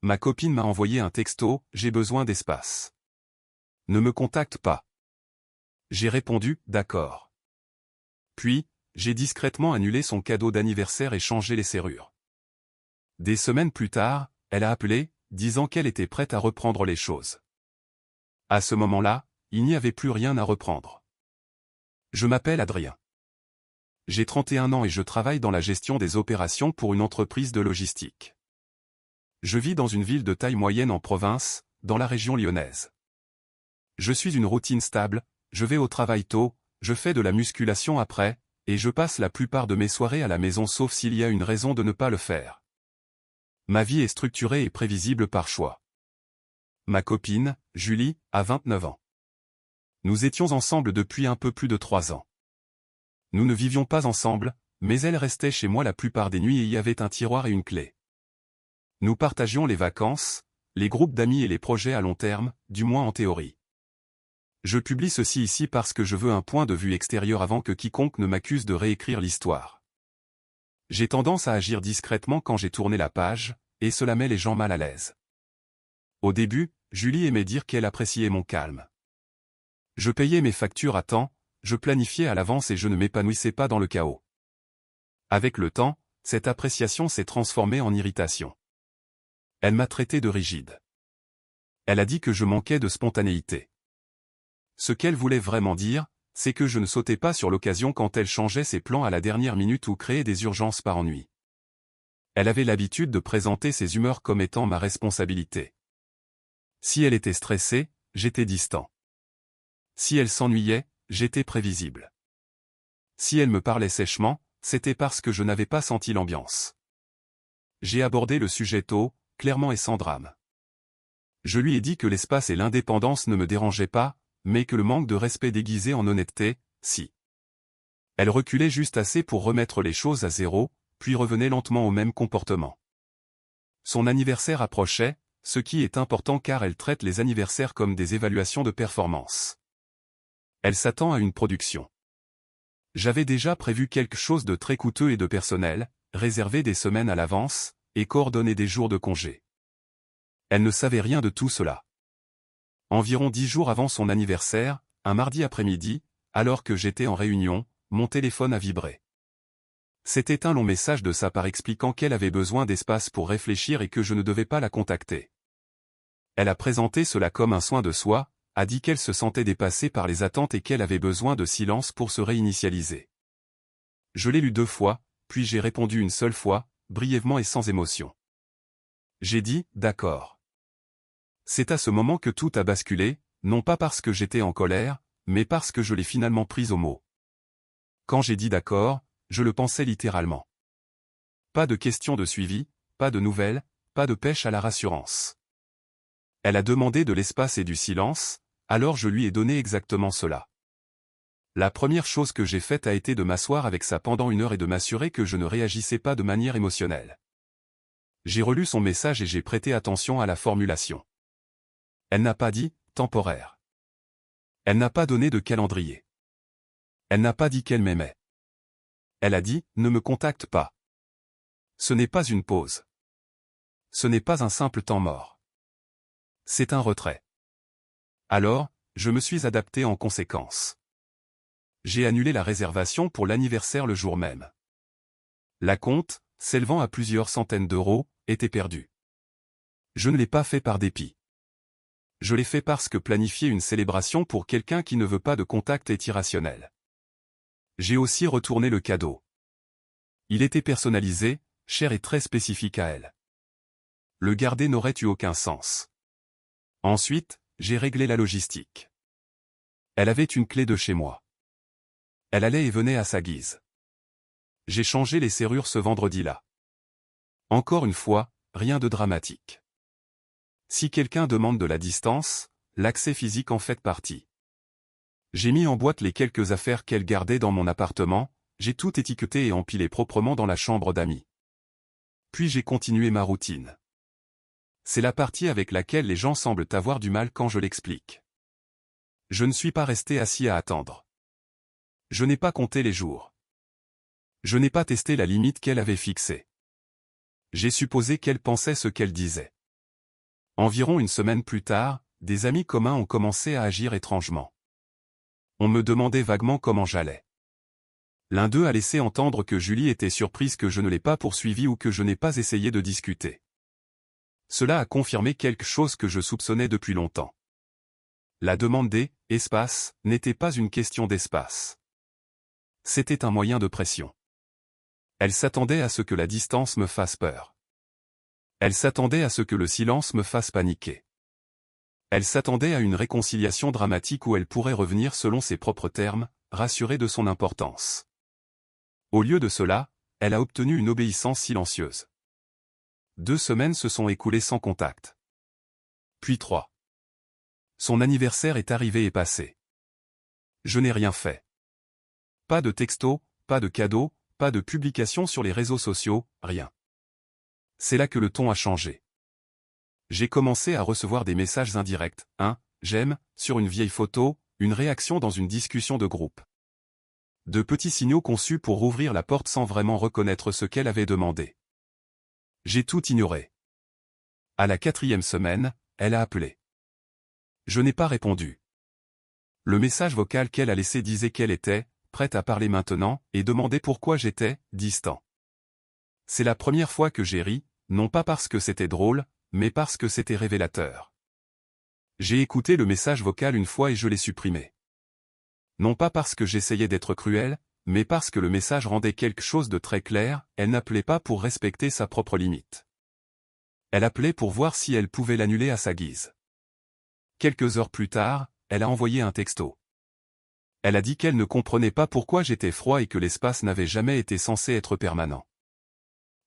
Ma copine m'a envoyé un texto, j'ai besoin d'espace. Ne me contacte pas. J'ai répondu, d'accord. Puis, j'ai discrètement annulé son cadeau d'anniversaire et changé les serrures. Des semaines plus tard, elle a appelé, disant qu'elle était prête à reprendre les choses. À ce moment-là, il n'y avait plus rien à reprendre. Je m'appelle Adrien. J'ai 31 ans et je travaille dans la gestion des opérations pour une entreprise de logistique. Je vis dans une ville de taille moyenne en province, dans la région lyonnaise. Je suis une routine stable, je vais au travail tôt, je fais de la musculation après, et je passe la plupart de mes soirées à la maison sauf s'il y a une raison de ne pas le faire. Ma vie est structurée et prévisible par choix. Ma copine, Julie, a 29 ans. Nous étions ensemble depuis un peu plus de 3 ans. Nous ne vivions pas ensemble, mais elle restait chez moi la plupart des nuits et y avait un tiroir et une clé. Nous partagions les vacances, les groupes d'amis et les projets à long terme, du moins en théorie. Je publie ceci ici parce que je veux un point de vue extérieur avant que quiconque ne m'accuse de réécrire l'histoire. J'ai tendance à agir discrètement quand j'ai tourné la page, et cela met les gens mal à l'aise. Au début, Julie aimait dire qu'elle appréciait mon calme. Je payais mes factures à temps, je planifiais à l'avance et je ne m'épanouissais pas dans le chaos. Avec le temps, cette appréciation s'est transformée en irritation. Elle m'a traité de rigide. Elle a dit que je manquais de spontanéité. Ce qu'elle voulait vraiment dire, c'est que je ne sautais pas sur l'occasion quand elle changeait ses plans à la dernière minute ou créait des urgences par ennui. Elle avait l'habitude de présenter ses humeurs comme étant ma responsabilité. Si elle était stressée, j'étais distant. Si elle s'ennuyait, j'étais prévisible. Si elle me parlait sèchement, c'était parce que je n'avais pas senti l'ambiance. J'ai abordé le sujet tôt, clairement et sans drame. Je lui ai dit que l'espace et l'indépendance ne me dérangeaient pas, mais que le manque de respect déguisé en honnêteté, si. Elle reculait juste assez pour remettre les choses à zéro, puis revenait lentement au même comportement. Son anniversaire approchait, ce qui est important car elle traite les anniversaires comme des évaluations de performance. Elle s'attend à une production. J'avais déjà prévu quelque chose de très coûteux et de personnel, réservé des semaines à l'avance, et coordonné des jours de congé. Elle ne savait rien de tout cela. Environ 10 jours avant son anniversaire, un mardi après-midi, alors que j'étais en réunion, mon téléphone a vibré. C'était un long message de sa part expliquant qu'elle avait besoin d'espace pour réfléchir et que je ne devais pas la contacter. Elle a présenté cela comme un soin de soi, a dit qu'elle se sentait dépassée par les attentes et qu'elle avait besoin de silence pour se réinitialiser. Je l'ai lu 2 fois, puis j'ai répondu une seule fois, brièvement et sans émotion. J'ai dit « d'accord ». C'est à ce moment que tout a basculé, non pas parce que j'étais en colère, mais parce que je l'ai finalement prise au mot. Quand j'ai dit d'accord, je le pensais littéralement. Pas de question de suivi, pas de nouvelles, pas de pêche à la rassurance. Elle a demandé de l'espace et du silence, alors je lui ai donné exactement cela. La première chose que j'ai faite a été de m'asseoir avec ça pendant 1 heure et de m'assurer que je ne réagissais pas de manière émotionnelle. J'ai relu son message et j'ai prêté attention à la formulation. Elle n'a pas dit « temporaire ». Elle n'a pas donné de calendrier. Elle n'a pas dit qu'elle m'aimait. Elle a dit « ne me contacte pas ». Ce n'est pas une pause. Ce n'est pas un simple temps mort. C'est un retrait. Alors, je me suis adapté en conséquence. J'ai annulé la réservation pour l'anniversaire le jour même. La compte, s'élevant à plusieurs centaines d'euros, était perdue. Je ne l'ai pas fait par dépit. Je l'ai fait parce que planifier une célébration pour quelqu'un qui ne veut pas de contact est irrationnel. J'ai aussi retourné le cadeau. Il était personnalisé, cher et très spécifique à elle. Le garder n'aurait eu aucun sens. Ensuite, j'ai réglé la logistique. Elle avait une clé de chez moi. Elle allait et venait à sa guise. J'ai changé les serrures ce vendredi-là. Encore une fois, rien de dramatique. Si quelqu'un demande de la distance, l'accès physique en fait partie. J'ai mis en boîte les quelques affaires qu'elle gardait dans mon appartement, j'ai tout étiqueté et empilé proprement dans la chambre d'amis. Puis j'ai continué ma routine. C'est la partie avec laquelle les gens semblent avoir du mal quand je l'explique. Je ne suis pas resté assis à attendre. Je n'ai pas compté les jours. Je n'ai pas testé la limite qu'elle avait fixée. J'ai supposé qu'elle pensait ce qu'elle disait. Environ une semaine plus tard, des amis communs ont commencé à agir étrangement. On me demandait vaguement comment j'allais. L'un d'eux a laissé entendre que Julie était surprise que je ne l'ai pas poursuivi ou que je n'ai pas essayé de discuter. Cela a confirmé quelque chose que je soupçonnais depuis longtemps. La demande des « espaces » n'était pas une question d'espace. C'était un moyen de pression. Elle s'attendait à ce que la distance me fasse peur. Elle s'attendait à ce que le silence me fasse paniquer. Elle s'attendait à une réconciliation dramatique où elle pourrait revenir selon ses propres termes, rassurée de son importance. Au lieu de cela, elle a obtenu une obéissance silencieuse. 2 semaines se sont écoulées sans contact. Puis 3. Son anniversaire est arrivé et passé. Je n'ai rien fait. Pas de texto, pas de cadeau, pas de publication sur les réseaux sociaux, rien. C'est là que le ton a changé. J'ai commencé à recevoir des messages indirects, un « j'aime » sur une vieille photo, une réaction dans une discussion de groupe. De petits signaux conçus pour ouvrir la porte sans vraiment reconnaître ce qu'elle avait demandé. J'ai tout ignoré. À la 4e semaine, elle a appelé. Je n'ai pas répondu. Le message vocal qu'elle a laissé disait qu'elle était prête à parler maintenant et demandait pourquoi j'étais distant. C'est la première fois que j'ai ri, non pas parce que c'était drôle, mais parce que c'était révélateur. J'ai écouté le message vocal une fois et je l'ai supprimé. Non pas parce que j'essayais d'être cruel, mais parce que le message rendait quelque chose de très clair, elle n'appelait pas pour respecter sa propre limite. Elle appelait pour voir si elle pouvait l'annuler à sa guise. Quelques heures plus tard, elle a envoyé un texto. Elle a dit qu'elle ne comprenait pas pourquoi j'étais froid et que l'espace n'avait jamais été censé être permanent.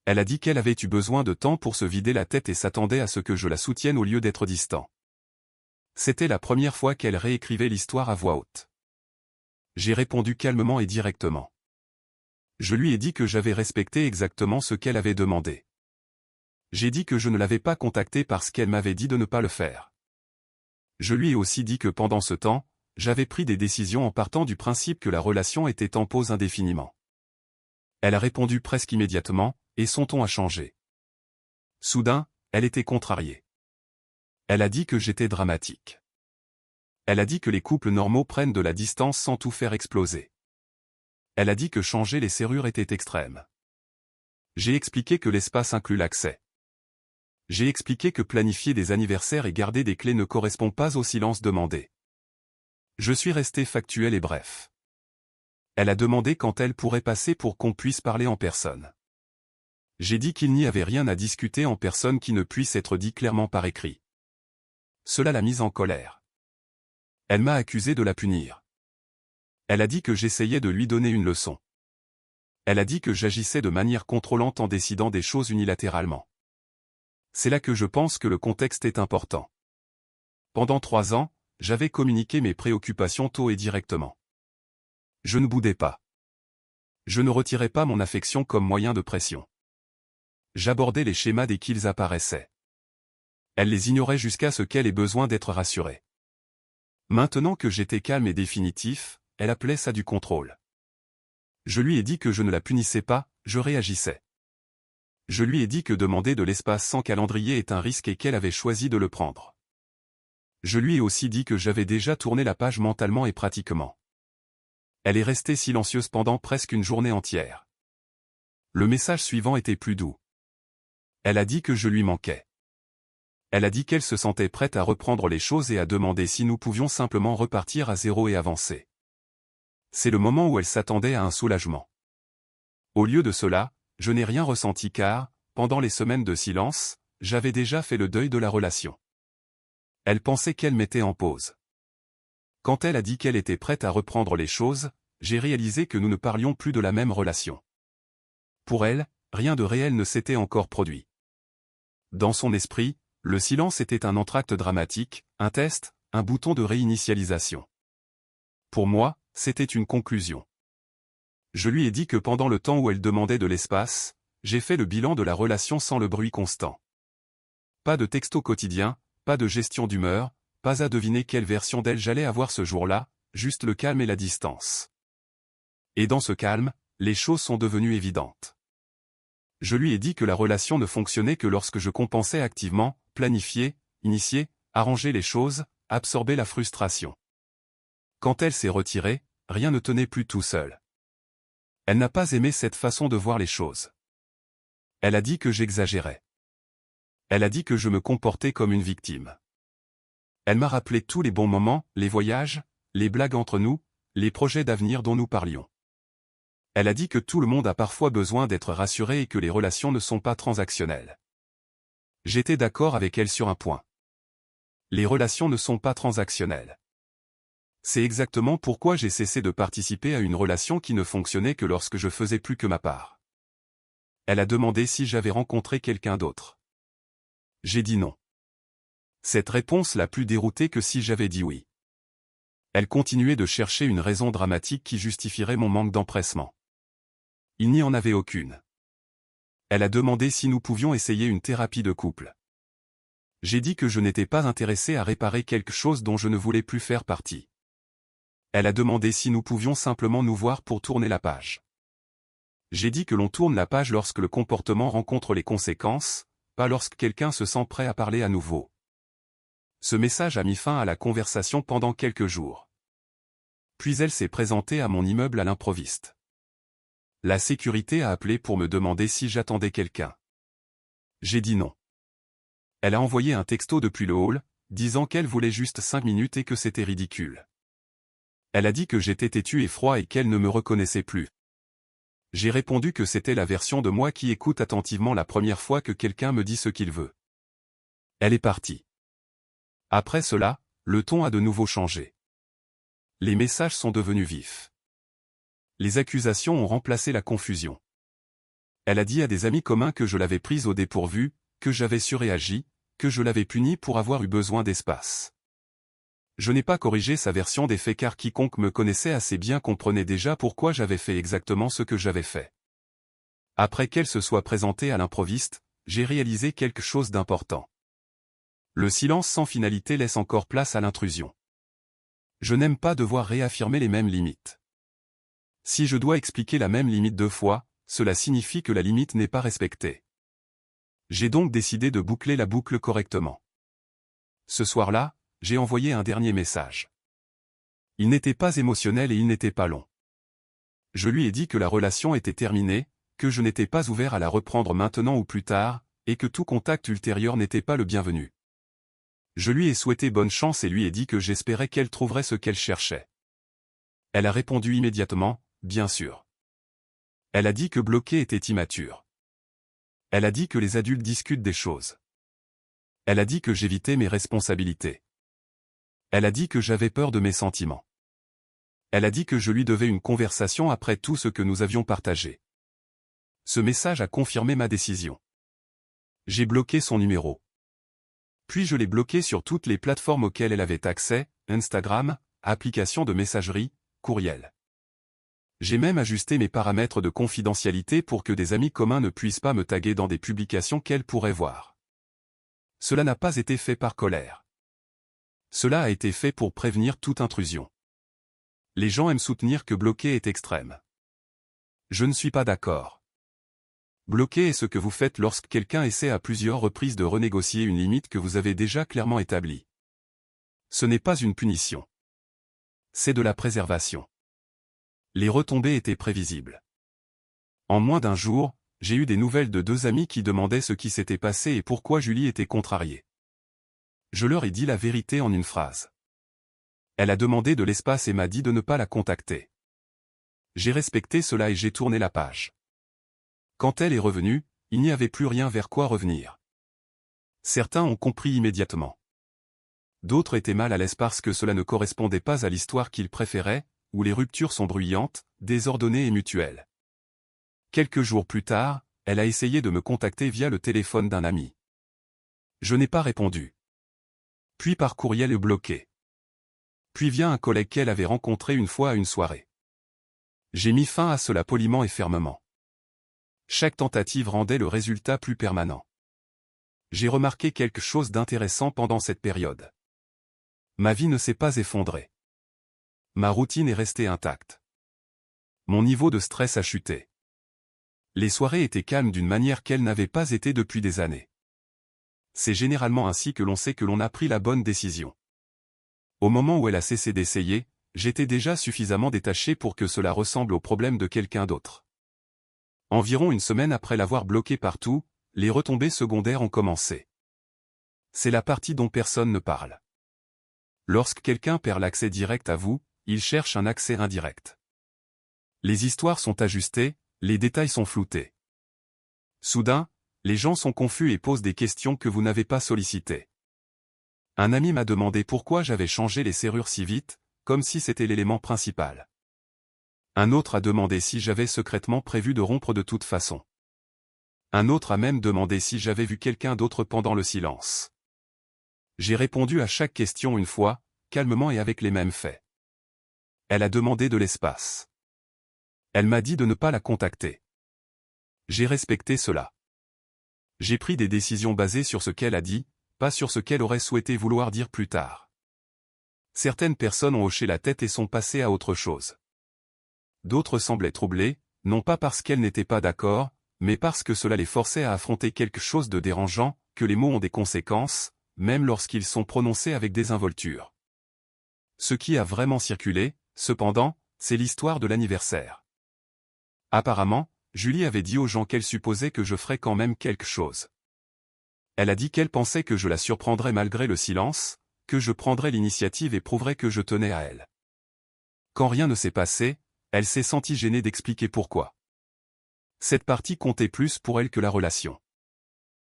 Elle a dit qu'elle avait eu besoin de temps pour se vider la tête et s'attendait à ce que je la soutienne au lieu d'être distant. C'était la première fois qu'elle réécrivait l'histoire à voix haute. J'ai répondu calmement et directement. Je lui ai dit que j'avais respecté exactement ce qu'elle avait demandé. J'ai dit que je ne l'avais pas contactée parce qu'elle m'avait dit de ne pas le faire. Je lui ai aussi dit que pendant ce temps, j'avais pris des décisions en partant du principe que la relation était en pause indéfiniment. Elle a répondu presque immédiatement, et son ton a changé. Soudain, elle était contrariée. Elle a dit que j'étais dramatique. Elle a dit que les couples normaux prennent de la distance sans tout faire exploser. Elle a dit que changer les serrures était extrême. J'ai expliqué que l'espace inclut l'accès. J'ai expliqué que planifier des anniversaires et garder des clés ne correspond pas au silence demandé. Je suis resté factuel et bref. Elle a demandé quand elle pourrait passer pour qu'on puisse parler en personne. J'ai dit qu'il n'y avait rien à discuter en personne qui ne puisse être dit clairement par écrit. Cela l'a mise en colère. Elle m'a accusé de la punir. Elle a dit que j'essayais de lui donner une leçon. Elle a dit que j'agissais de manière contrôlante en décidant des choses unilatéralement. C'est là que je pense que le contexte est important. Pendant 3 ans, j'avais communiqué mes préoccupations tôt et directement. Je ne boudais pas. Je ne retirais pas mon affection comme moyen de pression. J'abordais les schémas dès qu'ils apparaissaient. Elle les ignorait jusqu'à ce qu'elle ait besoin d'être rassurée. Maintenant que j'étais calme et définitif, elle appelait ça du contrôle. Je lui ai dit que je ne la punissais pas, je réagissais. Je lui ai dit que demander de l'espace sans calendrier est un risque et qu'elle avait choisi de le prendre. Je lui ai aussi dit que j'avais déjà tourné la page mentalement et pratiquement. Elle est restée silencieuse pendant presque une journée entière. Le message suivant était plus doux. Elle a dit que je lui manquais. Elle a dit qu'elle se sentait prête à reprendre les choses et à demander si nous pouvions simplement repartir à zéro et avancer. C'est le moment où elle s'attendait à un soulagement. Au lieu de cela, je n'ai rien ressenti car, pendant les semaines de silence, j'avais déjà fait le deuil de la relation. Elle pensait qu'elle mettait en pause. Quand elle a dit qu'elle était prête à reprendre les choses, j'ai réalisé que nous ne parlions plus de la même relation. Pour elle, rien de réel ne s'était encore produit. Dans son esprit, le silence était un entracte dramatique, un test, un bouton de réinitialisation. Pour moi, c'était une conclusion. Je lui ai dit que pendant le temps où elle demandait de l'espace, j'ai fait le bilan de la relation sans le bruit constant. Pas de texto quotidien, pas de gestion d'humeur, pas à deviner quelle version d'elle j'allais avoir ce jour-là, juste le calme et la distance. Et dans ce calme, les choses sont devenues évidentes. Je lui ai dit que la relation ne fonctionnait que lorsque je compensais activement, planifiais, initier, arranger les choses, absorber la frustration. Quand elle s'est retirée, rien ne tenait plus tout seul. Elle n'a pas aimé cette façon de voir les choses. Elle a dit que j'exagérais. Elle a dit que je me comportais comme une victime. Elle m'a rappelé tous les bons moments, les voyages, les blagues entre nous, les projets d'avenir dont nous parlions. Elle a dit que tout le monde a parfois besoin d'être rassuré et que les relations ne sont pas transactionnelles. J'étais d'accord avec elle sur un point. Les relations ne sont pas transactionnelles. C'est exactement pourquoi j'ai cessé de participer à une relation qui ne fonctionnait que lorsque je faisais plus que ma part. Elle a demandé si j'avais rencontré quelqu'un d'autre. J'ai dit non. Cette réponse l'a plus déroutée que si j'avais dit oui. Elle continuait de chercher une raison dramatique qui justifierait mon manque d'empressement. Il n'y en avait aucune. Elle a demandé si nous pouvions essayer une thérapie de couple. J'ai dit que je n'étais pas intéressé à réparer quelque chose dont je ne voulais plus faire partie. Elle a demandé si nous pouvions simplement nous voir pour tourner la page. J'ai dit que l'on tourne la page lorsque le comportement rencontre les conséquences, pas lorsque quelqu'un se sent prêt à parler à nouveau. Ce message a mis fin à la conversation pendant quelques jours. Puis elle s'est présentée à mon immeuble à l'improviste. La sécurité a appelé pour me demander si j'attendais quelqu'un. J'ai dit non. Elle a envoyé un texto depuis le hall, disant qu'elle voulait juste 5 minutes et que c'était ridicule. Elle a dit que j'étais têtu et froid et qu'elle ne me reconnaissait plus. J'ai répondu que c'était la version de moi qui écoute attentivement la première fois que quelqu'un me dit ce qu'il veut. Elle est partie. Après cela, le ton a de nouveau changé. Les messages sont devenus vifs. Les accusations ont remplacé la confusion. Elle a dit à des amis communs que je l'avais prise au dépourvu, que j'avais surréagi, que je l'avais punie pour avoir eu besoin d'espace. Je n'ai pas corrigé sa version des faits car quiconque me connaissait assez bien comprenait déjà pourquoi j'avais fait exactement ce que j'avais fait. Après qu'elle se soit présentée à l'improviste, j'ai réalisé quelque chose d'important. Le silence sans finalité laisse encore place à l'intrusion. Je n'aime pas devoir réaffirmer les mêmes limites. Si je dois expliquer la même limite 2 fois, cela signifie que la limite n'est pas respectée. J'ai donc décidé de boucler la boucle correctement. Ce soir-là, j'ai envoyé un dernier message. Il n'était pas émotionnel et il n'était pas long. Je lui ai dit que la relation était terminée, que je n'étais pas ouvert à la reprendre maintenant ou plus tard, et que tout contact ultérieur n'était pas le bienvenu. Je lui ai souhaité bonne chance et lui ai dit que j'espérais qu'elle trouverait ce qu'elle cherchait. Elle a répondu immédiatement, bien sûr. Elle a dit que bloquer était immature. Elle a dit que les adultes discutent des choses. Elle a dit que j'évitais mes responsabilités. Elle a dit que j'avais peur de mes sentiments. Elle a dit que je lui devais une conversation après tout ce que nous avions partagé. Ce message a confirmé ma décision. J'ai bloqué son numéro. Puis je l'ai bloqué sur toutes les plateformes auxquelles elle avait accès, Instagram, applications de messagerie, courriel. J'ai même ajusté mes paramètres de confidentialité pour que des amis communs ne puissent pas me taguer dans des publications qu'elle pourrait voir. Cela n'a pas été fait par colère. Cela a été fait pour prévenir toute intrusion. Les gens aiment soutenir que bloquer est extrême. Je ne suis pas d'accord. Bloquer est ce que vous faites lorsque quelqu'un essaie à plusieurs reprises de renégocier une limite que vous avez déjà clairement établie. Ce n'est pas une punition. C'est de la préservation. Les retombées étaient prévisibles. En moins d'un jour, j'ai eu des nouvelles de 2 amis qui demandaient ce qui s'était passé et pourquoi Julie était contrariée. Je leur ai dit la vérité en une phrase. Elle a demandé de l'espace et m'a dit de ne pas la contacter. J'ai respecté cela et j'ai tourné la page. Quand elle est revenue, il n'y avait plus rien vers quoi revenir. Certains ont compris immédiatement. D'autres étaient mal à l'aise parce que cela ne correspondait pas à l'histoire qu'ils préféraient, où les ruptures sont bruyantes, désordonnées et mutuelles. Quelques jours plus tard, elle a essayé de me contacter via le téléphone d'un ami. Je n'ai pas répondu. Puis par courriel bloqué. Puis via un collègue qu'elle avait rencontré une fois à une soirée. J'ai mis fin à cela poliment et fermement. Chaque tentative rendait le résultat plus permanent. J'ai remarqué quelque chose d'intéressant pendant cette période. Ma vie ne s'est pas effondrée. Ma routine est restée intacte. Mon niveau de stress a chuté. Les soirées étaient calmes d'une manière qu'elles n'avaient pas été depuis des années. c'est généralement ainsi que l'on sait que l'on a pris la bonne décision. Au moment où elle a cessé d'essayer, j'étais déjà suffisamment détaché pour que cela ressemble au problème de quelqu'un d'autre. Environ une semaine après l'avoir bloqué partout, les retombées secondaires ont commencé. C'est la partie dont personne ne parle. Lorsque quelqu'un perd l'accès direct à vous, il cherche un accès indirect. Les histoires sont ajustées, les détails sont floutés. Soudain, les gens sont confus et posent des questions que vous n'avez pas sollicitées. Un ami m'a demandé pourquoi j'avais changé les serrures si vite, comme si c'était l'élément principal. Un autre a demandé si j'avais secrètement prévu de rompre de toute façon. Un autre a même demandé si j'avais vu quelqu'un d'autre pendant le silence. J'ai répondu à chaque question une fois, calmement et avec les mêmes faits. Elle a demandé de l'espace. Elle m'a dit de ne pas la contacter. J'ai respecté cela. J'ai pris des décisions basées sur ce qu'elle a dit, pas sur ce qu'elle aurait souhaité vouloir dire plus tard. Certaines personnes ont hoché la tête et sont passées à autre chose. D'autres semblaient troublées, non pas parce qu'elles n'étaient pas d'accord, mais parce que cela les forçait à affronter quelque chose de dérangeant, que les mots ont des conséquences, même lorsqu'ils sont prononcés avec désinvolture. Ce qui a vraiment circulé, cependant, c'est l'histoire de l'anniversaire. Apparemment, Julie avait dit aux gens qu'elle supposait que je ferais quand même quelque chose. Elle a dit qu'elle pensait que je la surprendrais malgré le silence, que je prendrais l'initiative et prouverais que je tenais à elle. Quand rien ne s'est passé, elle s'est sentie gênée d'expliquer pourquoi. Cette partie comptait plus pour elle que la relation.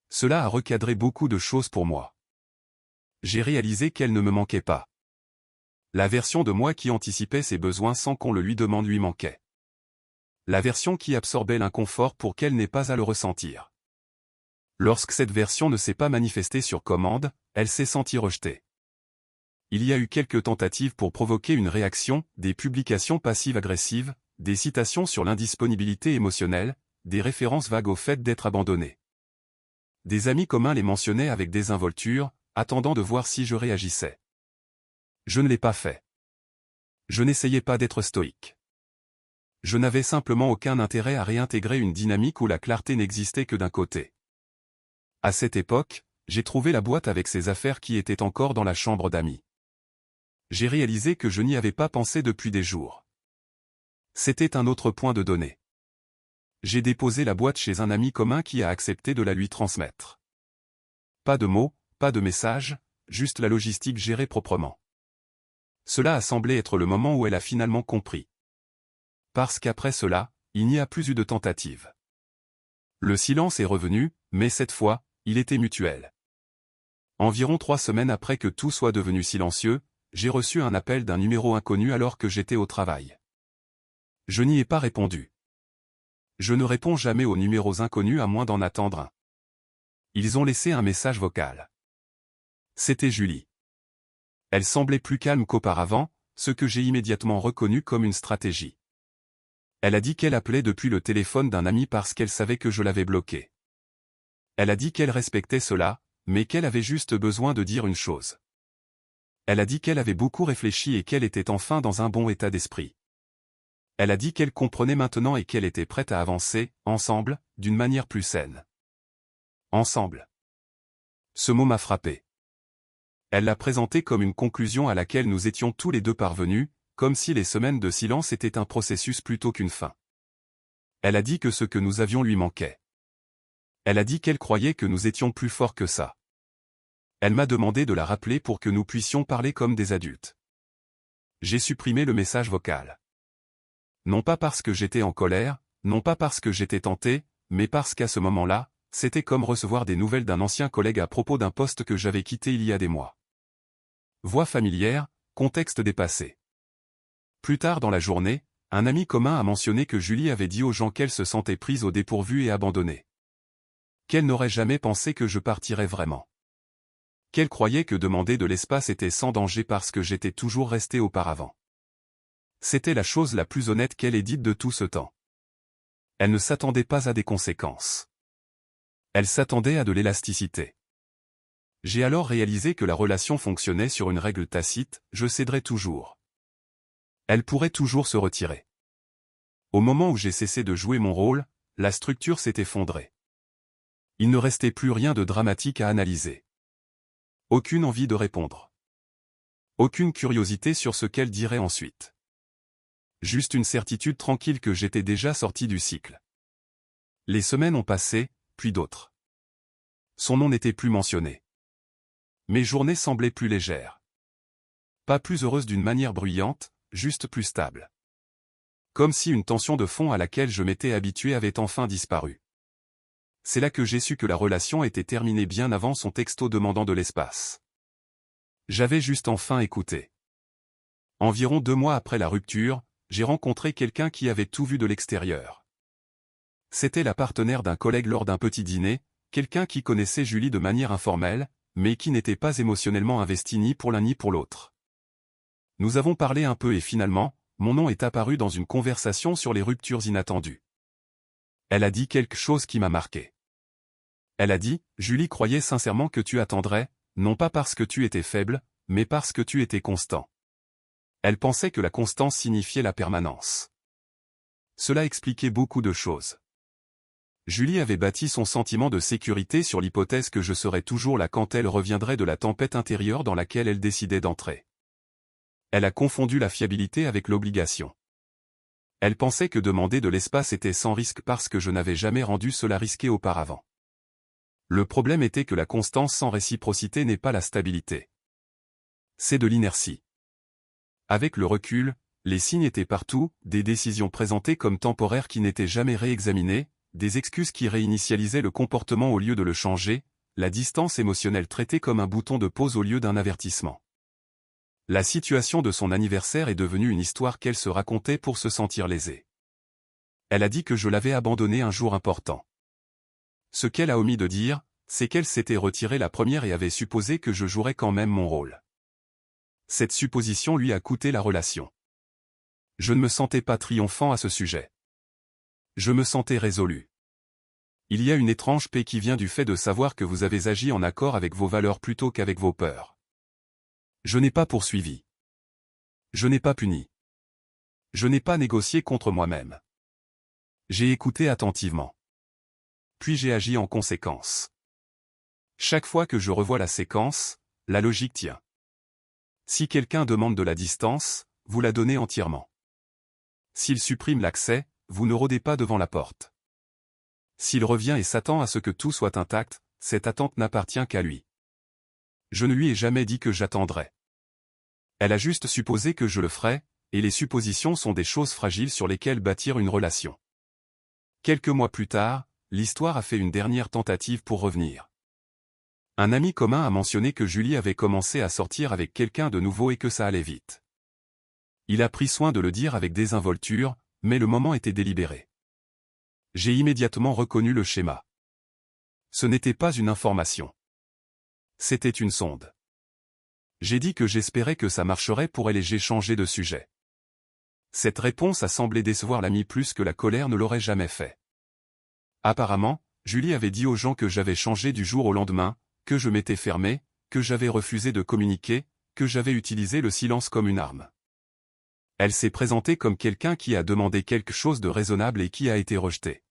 Cela a recadré beaucoup de choses pour moi. J'ai réalisé qu'elle ne me manquait pas. La version de moi qui anticipait ses besoins sans qu'on le lui demande lui manquait. La version qui absorbait l'inconfort pour qu'elle n'ait pas à le ressentir. Lorsque cette version ne s'est pas manifestée sur commande, elle s'est sentie rejetée. Il y a eu quelques tentatives pour provoquer une réaction, des publications passives-agressives, des citations sur l'indisponibilité émotionnelle, des références vagues au fait d'être abandonné. Des amis communs les mentionnaient avec désinvolture, attendant de voir si je réagissais. Je ne l'ai pas fait. Je n'essayais pas d'être stoïque. Je n'avais simplement aucun intérêt à réintégrer une dynamique où la clarté n'existait que d'un côté. À cette époque, j'ai trouvé la boîte avec ses affaires qui étaient encore dans la chambre d'amis. J'ai réalisé que je n'y avais pas pensé depuis des jours. C'était un autre point de données. J'ai déposé la boîte chez un ami commun qui a accepté de la lui transmettre. Pas de mots, pas de messages, juste la logistique gérée proprement. Cela a semblé être le moment où elle a finalement compris. Parce qu'après cela, il n'y a plus eu de tentative. Le silence est revenu, mais cette fois, il était mutuel. Environ 3 semaines après que tout soit devenu silencieux, j'ai reçu un appel d'un numéro inconnu alors que j'étais au travail. Je n'y ai pas répondu. Je ne réponds jamais aux numéros inconnus à moins d'en attendre un. Ils ont laissé un message vocal. C'était Julie. Elle semblait plus calme qu'auparavant, ce que j'ai immédiatement reconnu comme une stratégie. Elle a dit qu'elle appelait depuis le téléphone d'un ami parce qu'elle savait que je l'avais bloqué. Elle a dit qu'elle respectait cela, mais qu'elle avait juste besoin de dire une chose. Elle a dit qu'elle avait beaucoup réfléchi et qu'elle était enfin dans un bon état d'esprit. Elle a dit qu'elle comprenait maintenant et qu'elle était prête à avancer, ensemble, d'une manière plus saine. Ensemble. Ce mot m'a frappé. Elle l'a présenté comme une conclusion à laquelle nous étions tous les deux parvenus, comme si les semaines de silence étaient un processus plutôt qu'une fin. Elle a dit que ce que nous avions lui manquait. Elle a dit qu'elle croyait que nous étions plus forts que ça. Elle m'a demandé de la rappeler pour que nous puissions parler comme des adultes. J'ai supprimé le message vocal. Non pas parce que j'étais en colère, non pas parce que j'étais tenté, mais parce qu'à ce moment-là, c'était comme recevoir des nouvelles d'un ancien collègue à propos d'un poste que j'avais quitté il y a des mois. Voix familière, contexte dépassé. Plus tard dans la journée, un ami commun a mentionné que Julie avait dit aux gens qu'elle se sentait prise au dépourvu et abandonnée. Qu'elle n'aurait jamais pensé que je partirais vraiment. Qu'elle croyait que demander de l'espace était sans danger parce que j'étais toujours resté auparavant. C'était la chose la plus honnête qu'elle ait dite de tout ce temps. Elle ne s'attendait pas à des conséquences. Elle s'attendait à de l'élasticité. J'ai alors réalisé que la relation fonctionnait sur une règle tacite, je céderai toujours. Elle pourrait toujours se retirer. Au moment où j'ai cessé de jouer mon rôle, la structure s'est effondrée. Il ne restait plus rien de dramatique à analyser. Aucune envie de répondre. Aucune curiosité sur ce qu'elle dirait ensuite. Juste une certitude tranquille que j'étais déjà sorti du cycle. Les semaines ont passé, puis d'autres. Son nom n'était plus mentionné. Mes journées semblaient plus légères. Pas plus heureuses d'une manière bruyante, juste plus stable. Comme si une tension de fond à laquelle je m'étais habitué avait enfin disparu. C'est là que j'ai su que la relation était terminée bien avant son texto demandant de l'espace. J'avais juste enfin écouté. Environ 2 mois après la rupture, j'ai rencontré quelqu'un qui avait tout vu de l'extérieur. C'était la partenaire d'un collègue lors d'un petit dîner, quelqu'un qui connaissait Julie de manière informelle, mais qui n'était pas émotionnellement investi ni pour l'un ni pour l'autre. Nous avons parlé un peu et finalement, mon nom est apparu dans une conversation sur les ruptures inattendues. Elle a dit quelque chose qui m'a marqué. Elle a dit, « Julie croyait sincèrement que tu attendrais, non pas parce que tu étais faible, mais parce que tu étais constant. » Elle pensait que la constance signifiait la permanence. Cela expliquait beaucoup de choses. Julie avait bâti son sentiment de sécurité sur l'hypothèse que je serais toujours là quand elle reviendrait de la tempête intérieure dans laquelle elle décidait d'entrer. Elle a confondu la fiabilité avec l'obligation. Elle pensait que demander de l'espace était sans risque parce que je n'avais jamais rendu cela risqué auparavant. Le problème était que la constance sans réciprocité n'est pas la stabilité. C'est de l'inertie. Avec le recul, les signes étaient partout, des décisions présentées comme temporaires qui n'étaient jamais réexaminées, des excuses qui réinitialisaient le comportement au lieu de le changer, la distance émotionnelle traitée comme un bouton de pause au lieu d'un avertissement. La situation de son anniversaire est devenue une histoire qu'elle se racontait pour se sentir lésée. Elle a dit que je l'avais abandonnée un jour important. Ce qu'elle a omis de dire, c'est qu'elle s'était retirée la première et avait supposé que je jouerais quand même mon rôle. Cette supposition lui a coûté la relation. Je ne me sentais pas triomphant à ce sujet. Je me sentais résolu. Il y a une étrange paix qui vient du fait de savoir que vous avez agi en accord avec vos valeurs plutôt qu'avec vos peurs. Je n'ai pas poursuivi. Je n'ai pas puni. Je n'ai pas négocié contre moi-même. J'ai écouté attentivement. Puis j'ai agi en conséquence. Chaque fois que je revois la séquence, la logique tient. Si quelqu'un demande de la distance, vous la donnez entièrement. S'il supprime l'accès, vous ne rôdez pas devant la porte. S'il revient et s'attend à ce que tout soit intact, cette attente n'appartient qu'à lui. Je ne lui ai jamais dit que j'attendrais. Elle a juste supposé que je le ferais, et les suppositions sont des choses fragiles sur lesquelles bâtir une relation. Quelques mois plus tard, l'histoire a fait une dernière tentative pour revenir. Un ami commun a mentionné que Julie avait commencé à sortir avec quelqu'un de nouveau et que ça allait vite. Il a pris soin de le dire avec désinvolture, mais le moment était délibéré. J'ai immédiatement reconnu le schéma. Ce n'était pas une information. C'était une sonde. J'ai dit que j'espérais que ça marcherait pour elle et j'ai changé de sujet. Cette réponse a semblé décevoir l'ami plus que la colère ne l'aurait jamais fait. Apparemment, Julie avait dit aux gens que j'avais changé du jour au lendemain, que je m'étais fermé, que j'avais refusé de communiquer, que j'avais utilisé le silence comme une arme. Elle s'est présentée comme quelqu'un qui a demandé quelque chose de raisonnable et qui a été rejeté.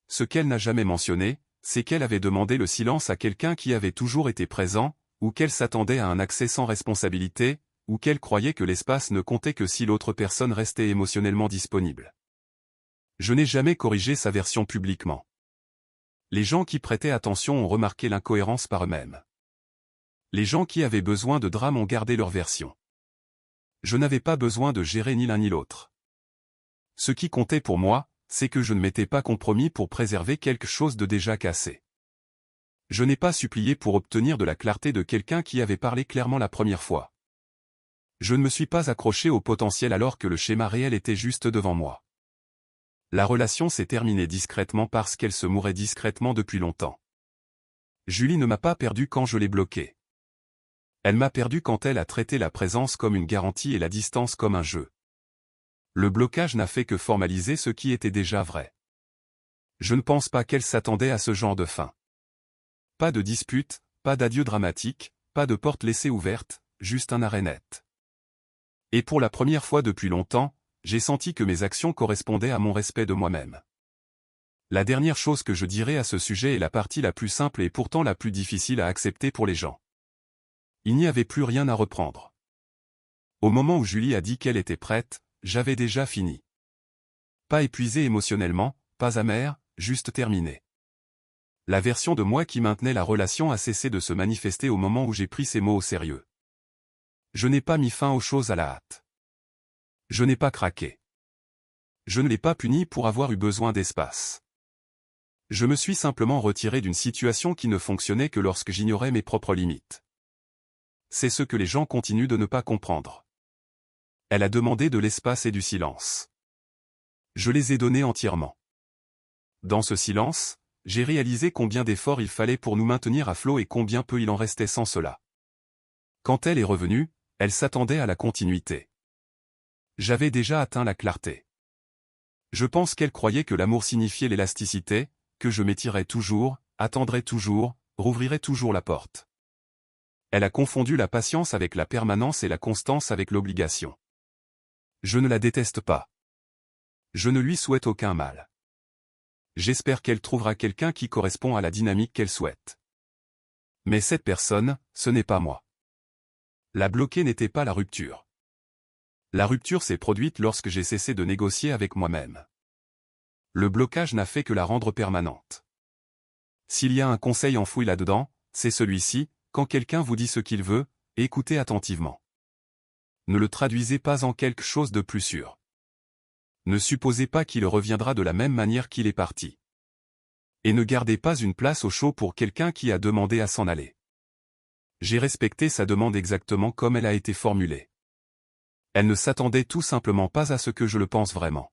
Ce qu'elle n'a jamais mentionné, c'est qu'elle avait demandé le silence à quelqu'un qui avait toujours été présent, ou qu'elle s'attendait à un accès sans responsabilité, ou qu'elle croyait que l'espace ne comptait que si l'autre personne restait émotionnellement disponible. Je n'ai jamais corrigé sa version publiquement. Les gens qui prêtaient attention ont remarqué l'incohérence par eux-mêmes. Les gens qui avaient besoin de drame ont gardé leur version. Je n'avais pas besoin de gérer ni l'un ni l'autre. Ce qui comptait pour moi, c'est que je ne m'étais pas compromis pour préserver quelque chose de déjà cassé. Je n'ai pas supplié pour obtenir de la clarté de quelqu'un qui avait parlé clairement la première fois. Je ne me suis pas accroché au potentiel alors que le schéma réel était juste devant moi. La relation s'est terminée discrètement parce qu'elle se mourait discrètement depuis longtemps. Julie ne m'a pas perdu quand je l'ai bloquée. Elle m'a perdu quand elle a traité la présence comme une garantie et la distance comme un jeu. Le blocage n'a fait que formaliser ce qui était déjà vrai. Je ne pense pas qu'elle s'attendait à ce genre de fin. Pas de dispute, pas d'adieu dramatique, pas de porte laissée ouverte, juste un arrêt net. Et pour la première fois depuis longtemps, j'ai senti que mes actions correspondaient à mon respect de moi-même. La dernière chose que je dirais à ce sujet est la partie la plus simple et pourtant la plus difficile à accepter pour les gens. Il n'y avait plus rien à reprendre. Au moment où Julie a dit qu'elle était prête, j'avais déjà fini. Pas épuisé émotionnellement, pas amer, juste terminé. La version de moi qui maintenait la relation a cessé de se manifester au moment où j'ai pris ces mots au sérieux. Je n'ai pas mis fin aux choses à la hâte. Je n'ai pas craqué. Je ne l'ai pas puni pour avoir eu besoin d'espace. Je me suis simplement retiré d'une situation qui ne fonctionnait que lorsque j'ignorais mes propres limites. C'est ce que les gens continuent de ne pas comprendre. Elle a demandé de l'espace et du silence. Je les ai donnés entièrement. Dans ce silence, j'ai réalisé combien d'efforts il fallait pour nous maintenir à flot et combien peu il en restait sans cela. Quand elle est revenue, elle s'attendait à la continuité. J'avais déjà atteint la clarté. Je pense qu'elle croyait que l'amour signifiait l'élasticité, que je m'étirerais toujours, attendrais toujours, rouvrirais toujours la porte. Elle a confondu la patience avec la permanence et la constance avec l'obligation. Je ne la déteste pas. Je ne lui souhaite aucun mal. J'espère qu'elle trouvera quelqu'un qui correspond à la dynamique qu'elle souhaite. Mais cette personne, ce n'est pas moi. La bloquer n'était pas la rupture. La rupture s'est produite lorsque j'ai cessé de négocier avec moi-même. Le blocage n'a fait que la rendre permanente. S'il y a un conseil enfoui là-dedans, c'est celui-ci: quand quelqu'un vous dit ce qu'il veut, écoutez attentivement. Ne le traduisez pas en quelque chose de plus sûr. Ne supposez pas qu'il reviendra de la même manière qu'il est parti. Et ne gardez pas une place au chaud pour quelqu'un qui a demandé à s'en aller. J'ai respecté sa demande exactement comme elle a été formulée. Elle ne s'attendait tout simplement pas à ce que je le pense vraiment.